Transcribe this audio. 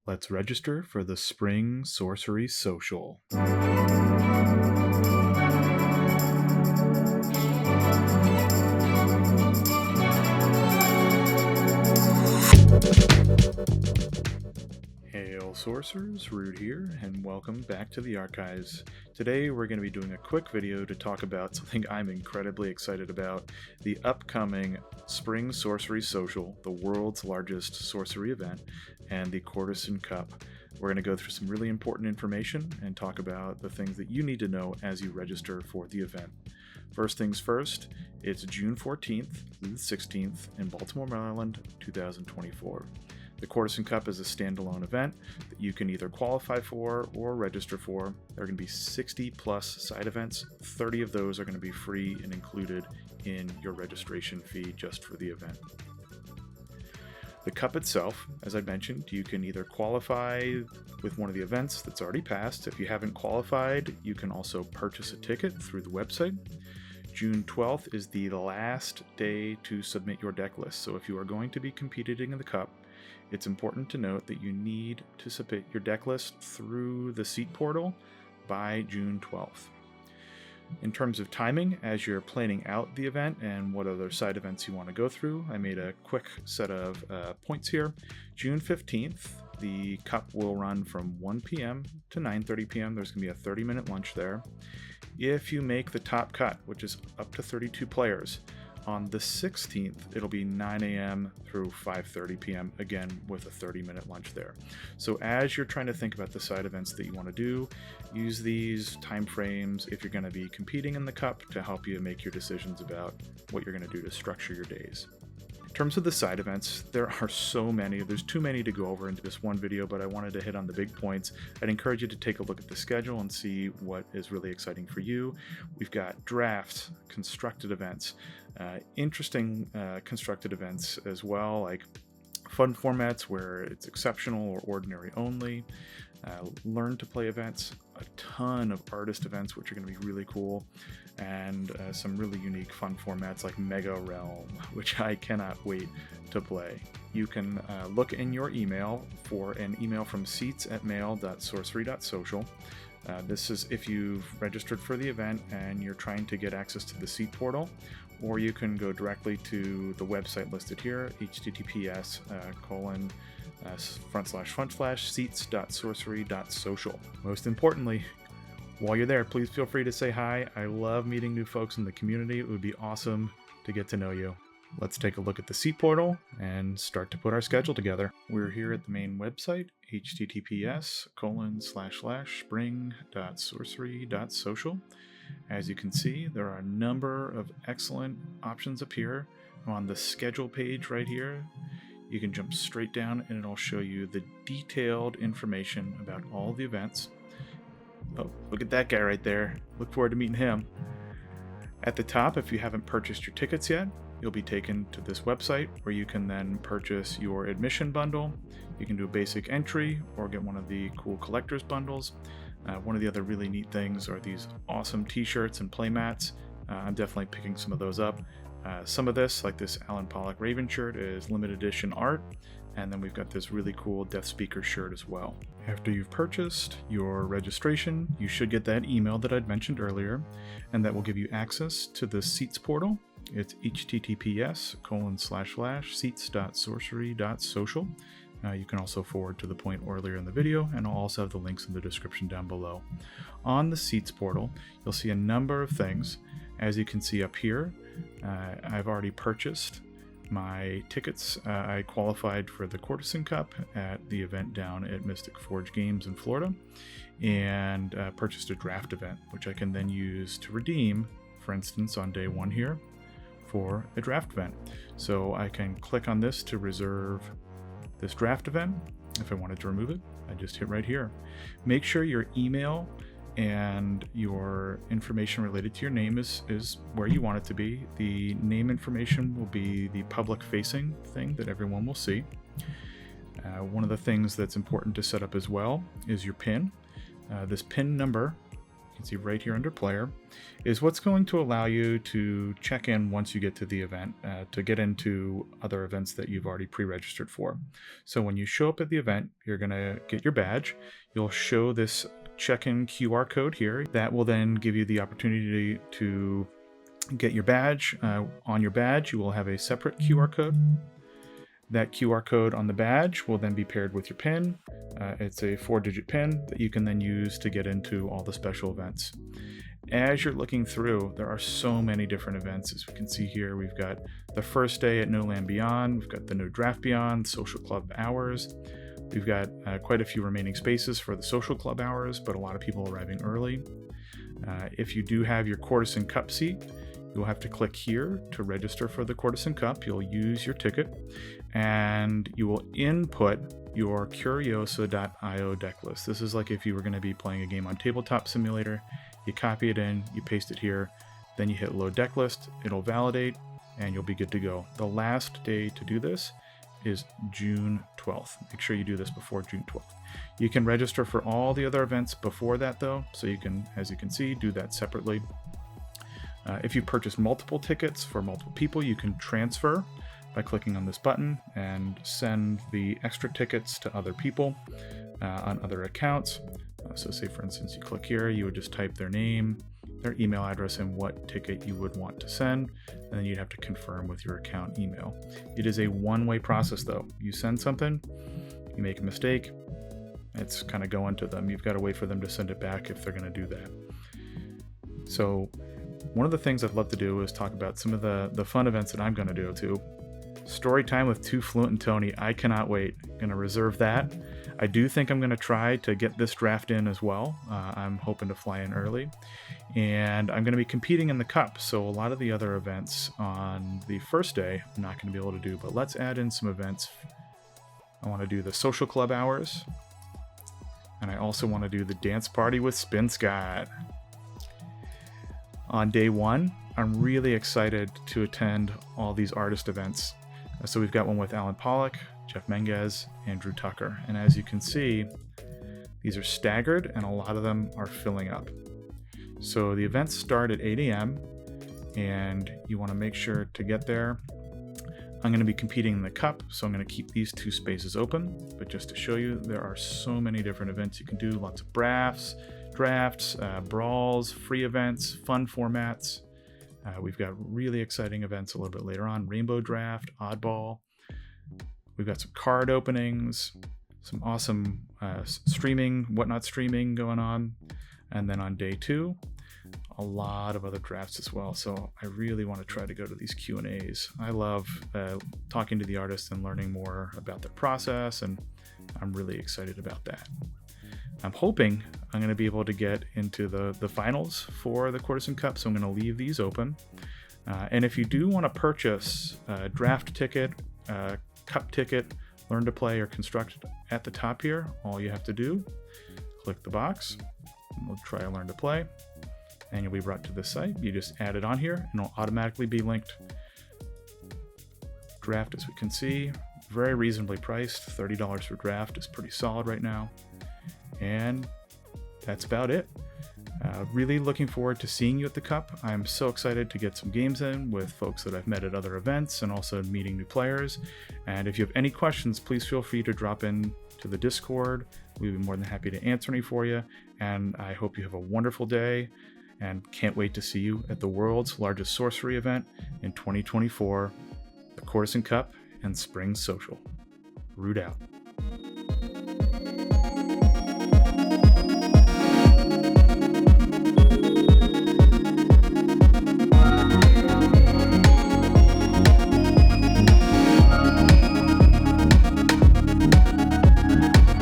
Let's register for the Spring Sorcery Social. Hail Sorcerers, Rude here, and welcome back to the archives. Today we're going to be doing a quick video to talk about something I'm incredibly excited about, the upcoming Spring Sorcery Social, the world's largest sorcery event, and the Courtesan Cup. We're going to go through some really important information and talk about the things that you need to know as you register for the event. First things first, it's June 14th through the 16th in Baltimore, Maryland, 2024. The Courtesan Cup is a standalone event that you can either qualify for or register for. There are going to be 60 plus side events. 30 of those are going to be free and included in your registration fee just for the event. The cup itself, as I mentioned, you can either qualify with one of the events that's already passed. If you haven't qualified, you can also purchase a ticket through the website. June 12th is the last day to submit your deck list. So if you are going to be competing in the cup, it's important to note that you need to submit your deck list through the seat portal by June 12th. In terms of timing, as you're planning out the event and what other side events you want to go through, I made a quick set of points here. June 15th, the cup will run from 1 p.m. to 9:30 p.m. There's going to be a 30-minute lunch there. If you make the top cut, which is up to 32 players, on the 16th, it'll be 9 a.m. through 5:30 p.m., again with a 30-minute lunch there. So as you're trying to think about the side events that you want to do, use these time frames if you're going to be competing in the cup to help you make your decisions about what you're going to do to structure your days. In terms of the side events, there are so many. There's too many to go over into this one video, but I wanted to hit on the big points. I'd encourage you to take a look at the schedule and see what is really exciting for you. We've got drafts, constructed events, interesting constructed events as well, like fun formats where it's exceptional or ordinary only, learn to play events, a ton of artist events which are going to be really cool, and some really unique fun formats like Mega Realm, which I cannot wait to play. You can look in your email for an email from seats@mail.sorcery.social. This is if you've registered for the event and you're trying to get access to the seat portal, or you can go directly to the website listed here, https://seats.sorcery.social. Most importantly, while you're there, please feel free to say hi. I love meeting new folks in the community. It would be awesome to get to know you. Let's take a look at the seat portal and start to put our schedule together. We're here at the main website, https://spring.sorcery.social. As you can see, there are a number of excellent options up here. On the schedule page right here, you can jump straight down and it'll show you the detailed information about all the events. Oh, look at that guy right there. Look forward to meeting him. At the top, if you haven't purchased your tickets yet, you'll be taken to this website where you can then purchase your admission bundle. You can do a basic entry or get one of the cool collector's bundles. One of the other really neat things are these awesome t-shirts and playmats. I'm definitely picking some of those up. Some of this, like this Alan Pollock Raven shirt, is limited edition art. And then we've got this really cool Death Speaker shirt as well. After you've purchased your registration, you should get that email that I'd mentioned earlier, and that will give you access to the Seats portal. It's https://seats.sorcery.social. You can also forward to the point earlier in the video, and I'll also have the links in the description down below. On the Seats portal, you'll see a number of things. As you can see up here, I've already purchased my tickets. I qualified for the Courtesan Cup at the event down at Mystic Forge Games in Florida, and purchased a draft event, which I can then use to redeem, for instance, on day one here, for a draft event. So I can click on this to reserve this draft event. If I wanted to remove it, I just hit right here. Make sure your email and your information related to your name is where you want it to be. The name information will be the public facing thing that everyone will see. One of the things that's important to set up as well is your PIN. This PIN number can see right here under player, is what's going to allow you to check in once you get to the event to get into other events that you've already pre-registered for. So when you show up at the event, you're going to get your badge. You'll show this check-in QR code here. That will then give you the opportunity to get your badge. On your badge, you will have a separate QR code. That QR code on the badge will then be paired with your PIN. It's a 4-digit PIN that you can then use to get into all the special events. As you're looking through, there are so many different events. As we can see here, we've got the first day at No Land Beyond, we've got the No Draft Beyond, Social Club Hours. We've got quite a few remaining spaces for the Social Club Hours, but a lot of people arriving early. If you do have your Courtesan Cup seat, you'll have to click here to register for the Courtesan Cup. You'll use your ticket and you will input your Curiosa.io deck list. This is like if you were going to be playing a game on Tabletop Simulator. You copy it in, you paste it here, then you hit load deck list, it'll validate, and you'll be good to go. The last day to do this is June 12th. Make sure you do this before June 12th. You can register for all the other events before that though, so you can, as you can see, do that separately. If you purchase multiple tickets for multiple people, you can transfer by clicking on this button and send the extra tickets to other people on other accounts. So say for instance, you click here, you would just type their name, their email address, and what ticket you would want to send, and then you'd have to confirm with your account email. It is a one-way process though. You send something, you make a mistake, it's kind of going to them. You've got to wait for them to send it back if they're going to do that. So one of the things I'd love to do is talk about some of the fun events that I'm going to do too. Story time with Too Fluent and Tony. I cannot wait. I'm going to reserve that. I do think I'm going to try to get this draft in as well. I'm hoping to fly in early. And I'm going to be competing in the Cup. So a lot of the other events on the first day, I'm not going to be able to do. But let's add in some events. I want to do the Social Club Hours. And I also want to do the Dance Party with Spin Scott. On day one, I'm really excited to attend all these artist events. So we've got one with Alan Pollock, Jeff Menges, and Drew Tucker. And as you can see, these are staggered and a lot of them are filling up. So the events start at 8 a.m. and you want to make sure to get there. I'm going to be competing in the Cup, so I'm going to keep these two spaces open. But just to show you, there are so many different events you can do. Lots of drafts, brawls, free events, fun formats. We've got really exciting events a little bit later on. Rainbow Draft, Oddball. We've got some card openings, some awesome streaming, whatnot streaming going on. And then on day two, a lot of other drafts as well. So I really want to try to go to these Q&As. I love talking to the artists and learning more about their process, and I'm really excited about that. I'm hoping I'm going to be able to get into the finals for the Courtesan Cup, so I'm going to leave these open. And if you do want to purchase a draft ticket, cup ticket, learn to play, or construct at the top here, all you have to do, click the box, and we'll try learn to play, and you'll be brought to this site. You just add it on here, and it'll automatically be linked. Draft, as we can see, very reasonably priced. $30 for draft is pretty solid right now. And that's about it. Really looking forward to seeing you at the Cup. I'm so excited to get some games in with folks that I've met at other events and also meeting new players. And if you have any questions, please feel free to drop in to the Discord. We'd be more than happy to answer any for you. And I hope you have a wonderful day and can't wait to see you at the world's largest sorcery event in 2024, the Courtesan Cup and Spring Social. Root out.